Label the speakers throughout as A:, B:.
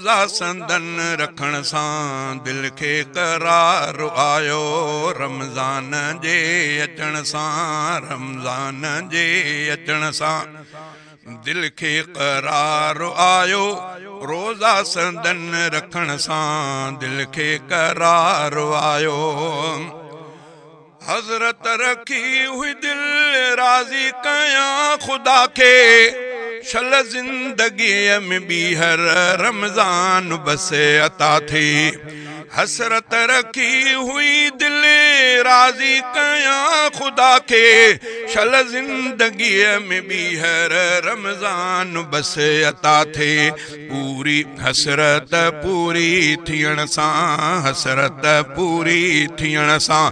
A: रोज़ा संदन रखण सां दिल खे करार आयो रमज़ान जे अचण सां रमज़ान जे अचण सां दिल खे करार आयो रोज़ा संदन रखण सां दिल खे करार आयो हज़रत रखी हुई दिल राज़ी कयां खुदा खे शल ज़िंदगीअ में ॿीहर रमज़ान बसे अता थी हसरत रखी हुई दिल राज़ी कयां खुदा के शल ज़िंदगीअ में ॿीहर रमज़ान बसे अता थे पूरी हसरत पूरी थियण सां हसरत पूरी थियण सां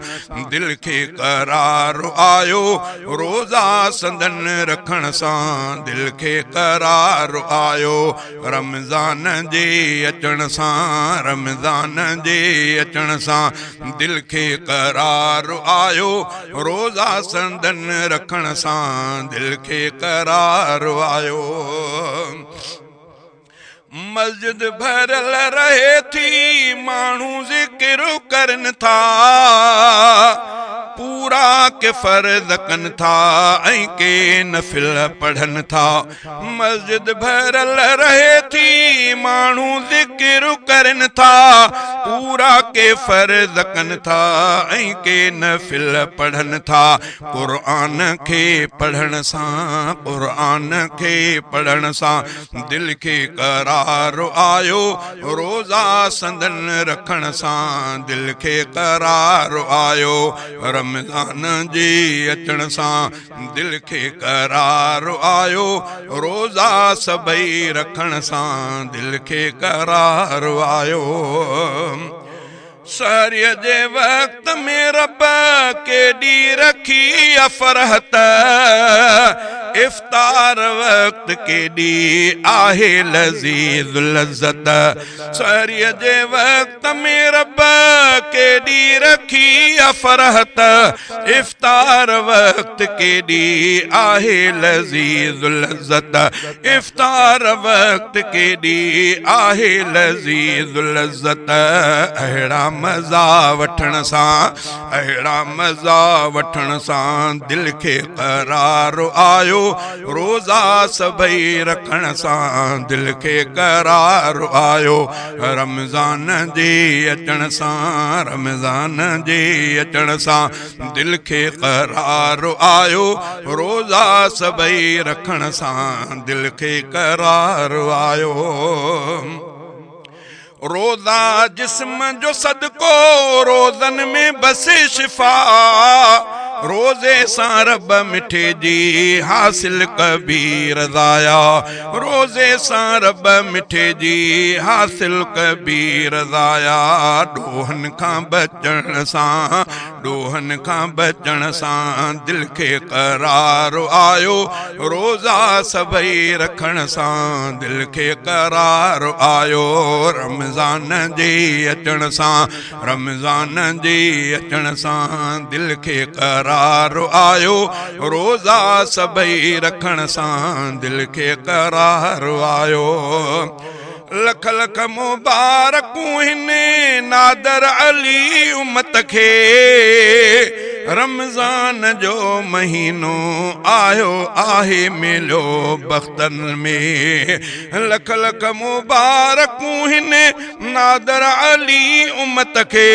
A: दिल खे करार आयो रोज़ा संदन रखण सां दिल खे करार आयो रमज़ान जे अचण सां रमज़ान जे अचण सां दिल खे करार आयो रोज़ा संदन रखण सां दिल खे करार आयो मस्जिद भरल रहे थी माण्हू ज़िक्र करन था पूरा के फर्ज़ कन था ऐं के नफ़िल पढ़न था मस्जिद भरल रहे थी माण्हू ज़िक्र करन था पूरा के फर्ज़ कन था ऐं के नफ़िल पढ़न था क़ुरान खे पढ़ण सां क़ुरान खे पढ़ण सां दिल खे करार आयो रोज़ा संदन रखण सां दिल खे करार आयो रमज़ान जे अचण सां दिल खे करार आयो रोज़ा सभई रखण सां दिल खे करार आयो सहरीअ जे वक़्त में रब केॾी रखी अफ़रहत इफ़्तार वक़्त केॾी आहे लज़ीज़ लज़्ज़त सहरीअ जे वक़्त में रब केॾी रखी अफ़रहत इफ़्तार वक़्त केॾी आहे लज़ीज़ लज़्ज़त इफ़्तार वक़्त केॾी आहे लज़ीज़ लज़्ज़त अहिड़ा मज़ा वठण सां अहिड़ा मज़ा वठण सां दिल खे करार आयो रोज़ा सभई रखण सां दिल खे करार आयो रमज़ान जे अचण सां रमज़ान जे अचण सां दिल खे करार आयो रोज़ा सभई रखण सां दिल खे करार आयो रोज़ा जिस्म जो सदको रोज़न में बसे शिफ़ा रोज़े सां रब मिठे जी हासिल कबीर ज़ाया रोज़े सां रब मिठे जी हासिल कबीर ज़ाया ॾोहन खां बचण सां ॾोहन खां बचण सां दिल खे करार आयो रोज़ा सभई रखण सां दिल खे करार आयो रमज़ान जे अचण सां रमज़ान जे अचण सां दिल खे करार आयो रोज़ा सभई रखण सां दिल खे करार आयो लख लख मुबारकूं हिन नादर अली उम्मत खे रमज़ान जो महीनो आयो आहे मिलो बख्तन में लख लख मुबारकूं हिन नादर अली उम्मत खे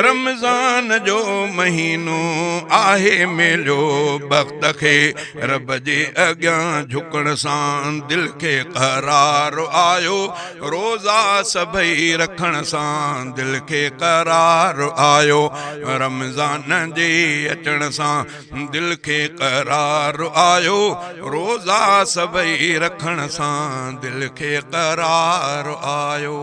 A: रमज़ान जो महीनो आहे मिलो बख्त खे रब जे अॻियां झुकण सां दिल खे करार आयो रोज़ा सभई रखण सां दिल खे करार आयो रमज़ान जे अचण सां दिल खे करार आयो रोज़ा सभई रखण सां दिल खे करार आयो।